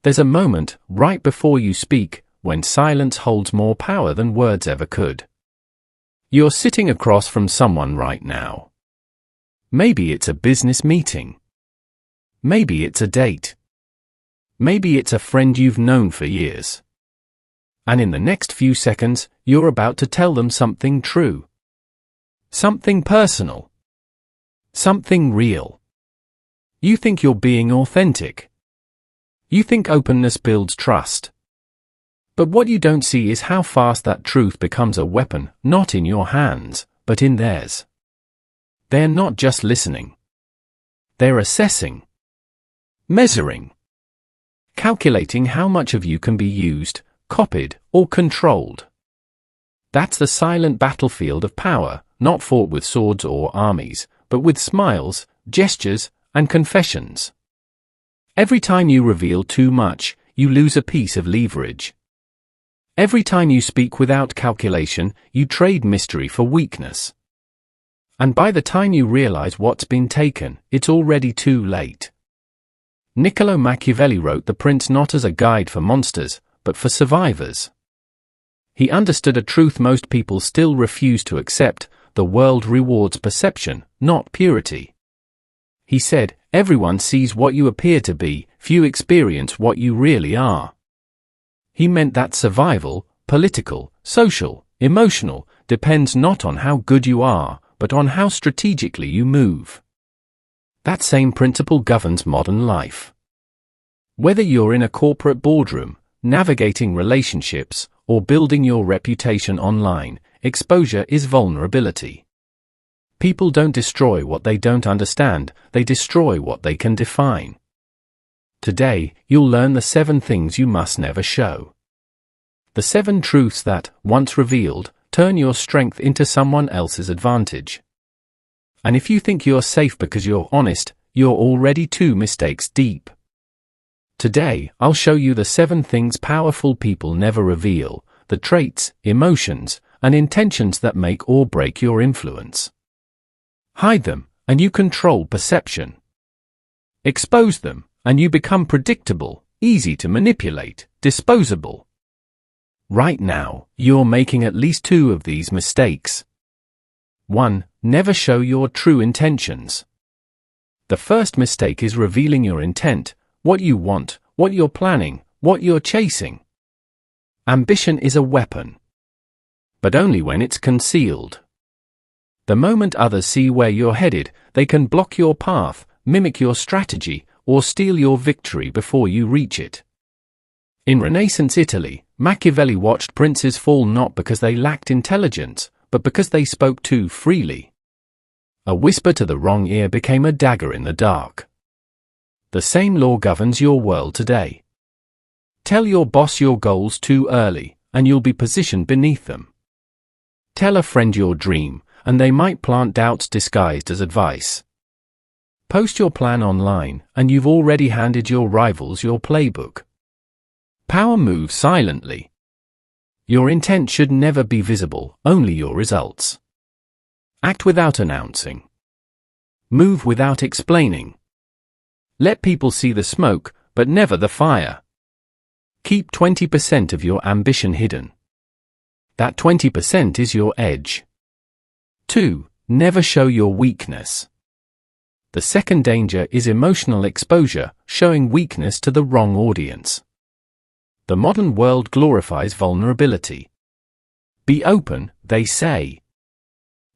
There's a moment, right before you speak, when silence holds more power than words ever could. You're sitting across from someone right now. Maybe it's a business meeting. Maybe it's a date. Maybe it's a friend you've known for years. And in the next few seconds, you're about to tell them something true. Something personal. Something real. You think you're being authentic. You think openness builds trust. But what you don't see is how fast that truth becomes a weapon, not in your hands, but in theirs. They're not just listening. They're assessing. Measuring. Calculating how much of you can be used, copied, or controlled. That's the silent battlefield of power, not fought with swords or armies, but with smiles, gestures, and confessions. Every time you reveal too much, you lose a piece of leverage. Every time you speak without calculation, you trade mystery for weakness. And by the time you realize what's been taken, it's already too late. Niccolo Machiavelli wrote The Prince not as a guide for monsters, but for survivors. He understood a truth most people still refuse to accept: the world rewards perception, not purity. He said, everyone sees what you appear to be, few experience what you really are. He meant that survival, political, social, emotional, depends not on how good you are, but on how strategically you move. That same principle governs modern life. Whether you're in a corporate boardroom, navigating relationships, or building your reputation online, exposure is vulnerability. People don't destroy what they don't understand, they destroy what they can define. Today, you'll learn the 7 things you must never show. The 7 truths that, once revealed, turn your strength into someone else's advantage. And if you think you're safe because you're honest, you're already 2 mistakes deep. Today, I'll show you the 7 things powerful people never reveal, the traits, emotions, and intentions that make or break your influence. Hide them, and you control perception. Expose them, and you become predictable, easy to manipulate, disposable. Right now, you're making at least 2 of these mistakes. 1. Never show your true intentions. The first mistake is revealing your intent, what you want, what you're planning, what you're chasing. Ambition is a weapon. But only when it's concealed. The moment others see where you're headed, they can block your path, mimic your strategy, or steal your victory before you reach it. In Renaissance Italy, Machiavelli watched princes fall not because they lacked intelligence, but because they spoke too freely. A whisper to the wrong ear became a dagger in the dark. The same law governs your world today. Tell your boss your goals too early, and you'll be positioned beneath them. Tell a friend your dream, and they might plant doubts disguised as advice. Post your plan online, and you've already handed your rivals your playbook. Power moves silently. Your intent should never be visible, only your results. Act without announcing. Move without explaining. Let people see the smoke, but never the fire. Keep 20% of your ambition hidden. That 20% is your edge. 2. Never show your weakness. The second danger is emotional exposure, showing weakness to the wrong audience. The modern world glorifies vulnerability. Be open, they say.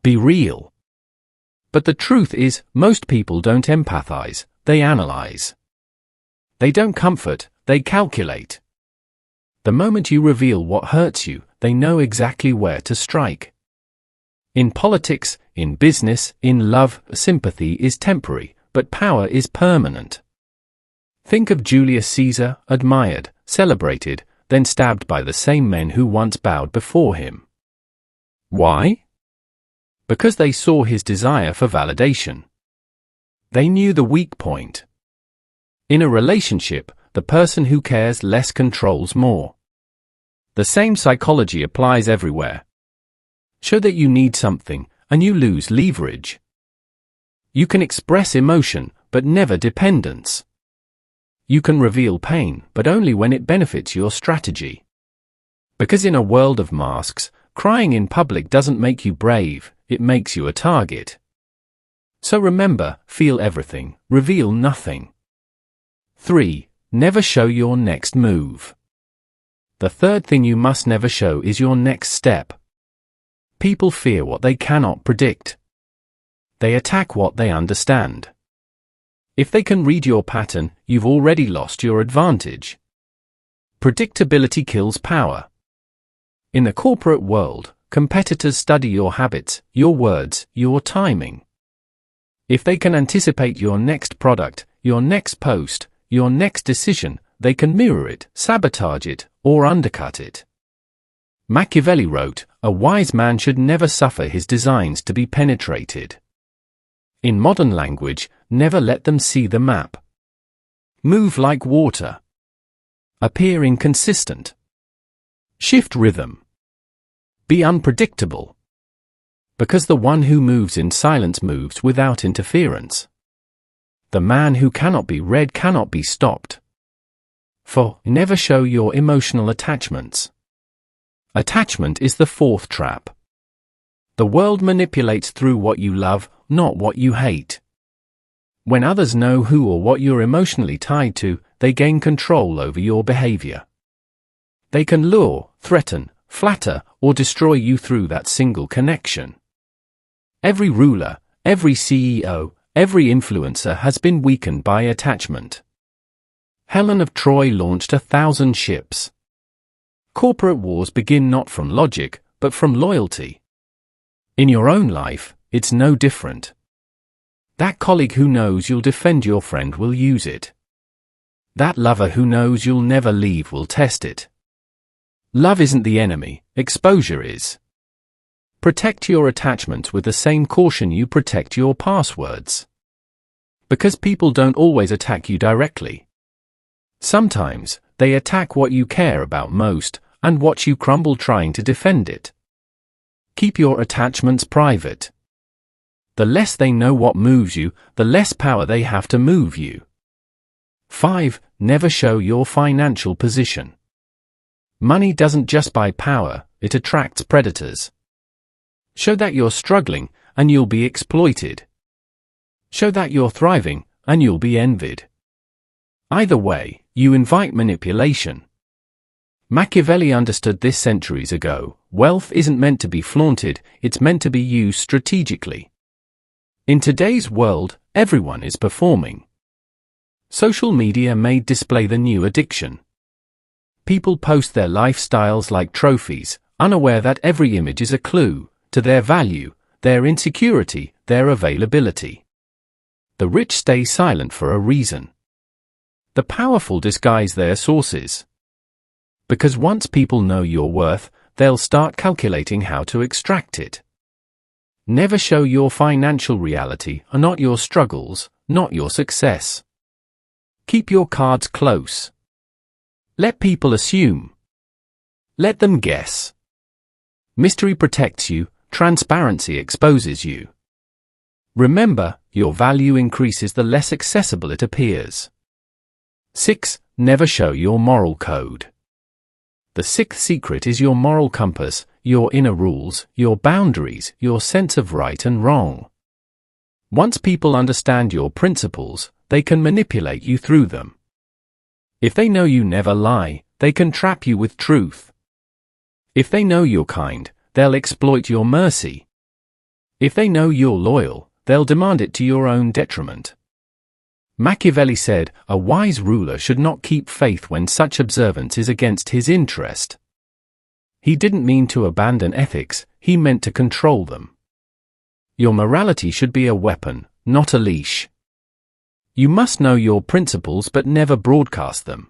Be real. But the truth is, most people don't empathize, they analyze. They don't comfort, they calculate. The moment you reveal what hurts you, they know exactly where to strike. In politics, in business, in love, sympathy is temporary, but power is permanent. Think of Julius Caesar, admired, celebrated, then stabbed by the same men who once bowed before him. Why? Because they saw his desire for validation. They knew the weak point. In a relationship, the person who cares less controls more. The same psychology applies everywhere. Show that you need something, and you lose leverage. You can express emotion, but never dependence. You can reveal pain, but only when it benefits your strategy. Because in a world of masks, crying in public doesn't make you brave, it makes you a target. So remember, feel everything, reveal nothing. 3. Never show your next move. The third thing you must never show is your next step. People fear what they cannot predict. They attack what they understand. If they can read your pattern, you've already lost your advantage. Predictability kills power. In the corporate world, competitors study your habits, your words, your timing. If they can anticipate your next product, your next post, your next decision, they can mirror it, sabotage it, or undercut it. Machiavelli wrote, "A wise man should never suffer his designs to be penetrated." In modern language, never let them see the map. Move like water. Appear inconsistent. Shift rhythm. Be unpredictable. Because the one who moves in silence moves without interference. The man who cannot be read cannot be stopped. 4. Never show your emotional attachments. Attachment is the fourth trap. The world manipulates through what you love, not what you hate. When others know who or what you're emotionally tied to, they gain control over your behavior. They can lure, threaten, flatter, or destroy you through that single connection. Every ruler, every CEO, every influencer has been weakened by attachment. Helen of Troy launched 1,000 ships. Corporate wars begin not from logic, but from loyalty. In your own life, it's no different. That colleague who knows you'll defend your friend will use it. That lover who knows you'll never leave will test it. Love isn't the enemy, exposure is. Protect your attachments with the same caution you protect your passwords. Because people don't always attack you directly. Sometimes, they attack what you care about most, and watch you crumble trying to defend it. Keep your attachments private. The less they know what moves you, the less power they have to move you. 5. Never show your financial position. Money doesn't just buy power, it attracts predators. Show that you're struggling, and you'll be exploited. Show that you're thriving, and you'll be envied. Either way, you invite manipulation. Machiavelli understood this centuries ago. Wealth isn't meant to be flaunted, it's meant to be used strategically. In today's world, everyone is performing. Social media may display the new addiction. People post their lifestyles like trophies, unaware that every image is a clue to their value, their insecurity, their availability. The rich stay silent for a reason. The powerful disguise their sources. Because once people know your worth, they'll start calculating how to extract it. Never show your financial reality, or not your struggles, not your success. Keep your cards close. Let people assume. Let them guess. Mystery protects you, transparency exposes you. Remember, your value increases the less accessible it appears. 6. Never show your moral code. The sixth secret is your moral compass, your inner rules, your boundaries, your sense of right and wrong. Once people understand your principles, they can manipulate you through them. If they know you never lie, they can trap you with truth. If they know you're kind, they'll exploit your mercy. If they know you're loyal, they'll demand it to your own detriment. Machiavelli said, "A wise ruler should not keep faith when such observance is against his interest." He didn't mean to abandon ethics, he meant to control them. Your morality should be a weapon, not a leash. You must know your principles but never broadcast them.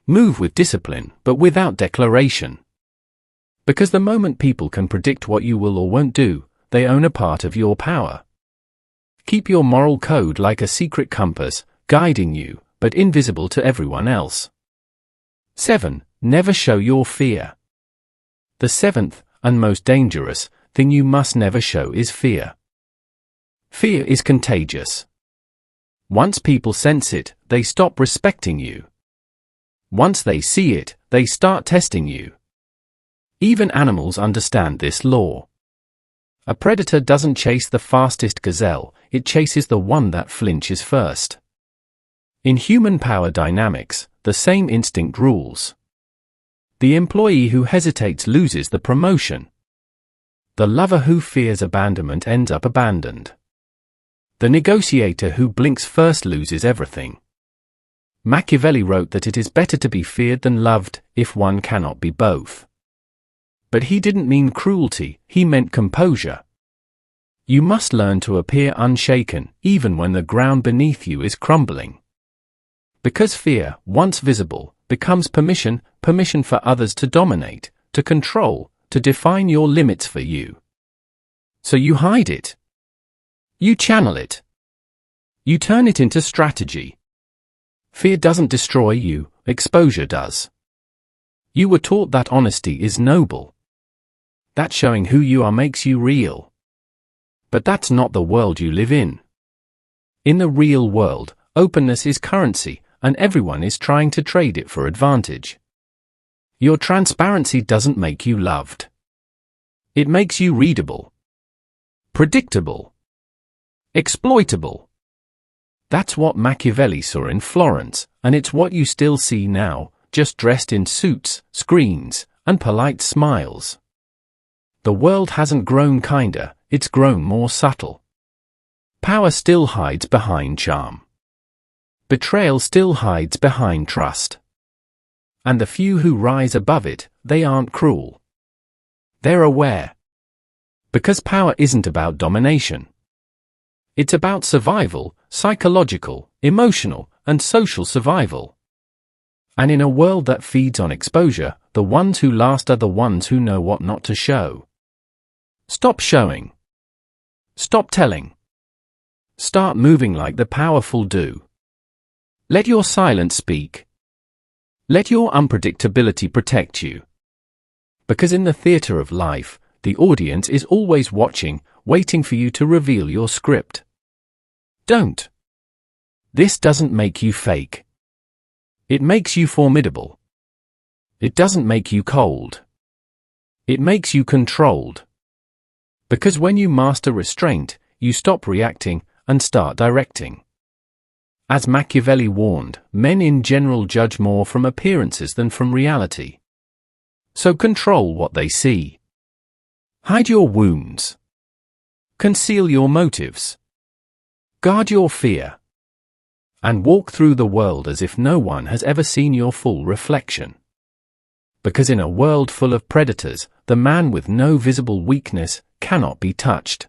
Move with discipline, but without declaration. Because the moment people can predict what you will or won't do, they own a part of your power. Keep your moral code like a secret compass, guiding you, but invisible to everyone else. 7. Never show your fear. The seventh, and most dangerous, thing you must never show is fear. Fear is contagious. Once people sense it, they stop respecting you. Once they see it, they start testing you. Even animals understand this law. A predator doesn't chase the fastest gazelle, it chases the one that flinches first. In human power dynamics, the same instinct rules. The employee who hesitates loses the promotion. The lover who fears abandonment ends up abandoned. The negotiator who blinks first loses everything. Machiavelli wrote that it is better to be feared than loved, if one cannot be both. But he didn't mean cruelty, he meant composure. You must learn to appear unshaken, even when the ground beneath you is crumbling. Because fear, once visible, becomes permission for others to dominate, to control, to define your limits for you. So you hide it. You channel it. You turn it into strategy. Fear doesn't destroy you, exposure does. You were taught that honesty is noble. That showing who you are makes you real. But that's not the world you live in. In the real world, openness is currency, and everyone is trying to trade it for advantage. Your transparency doesn't make you loved. It makes you readable, predictable, exploitable. That's what Machiavelli saw in Florence, and it's what you still see now, just dressed in suits, screens, and polite smiles. The world hasn't grown kinder, it's grown more subtle. Power still hides behind charm. Betrayal still hides behind trust. And the few who rise above it, they aren't cruel. They're aware. Because power isn't about domination. It's about survival, psychological, emotional, and social survival. And in a world that feeds on exposure, the ones who last are the ones who know what not to show. Stop showing. Stop telling. Start moving like the powerful do. Let your silence speak. Let your unpredictability protect you. Because in the theater of life, the audience is always watching, waiting for you to reveal your script. Don't. This doesn't make you fake. It makes you formidable. It doesn't make you cold. It makes you controlled. Because when you master restraint, you stop reacting and start directing. As Machiavelli warned, men in general judge more from appearances than from reality. So control what they see. Hide your wounds. Conceal your motives. Guard your fear. And walk through the world as if no one has ever seen your full reflection. Because in a world full of predators, the man with no visible weakness cannot be touched.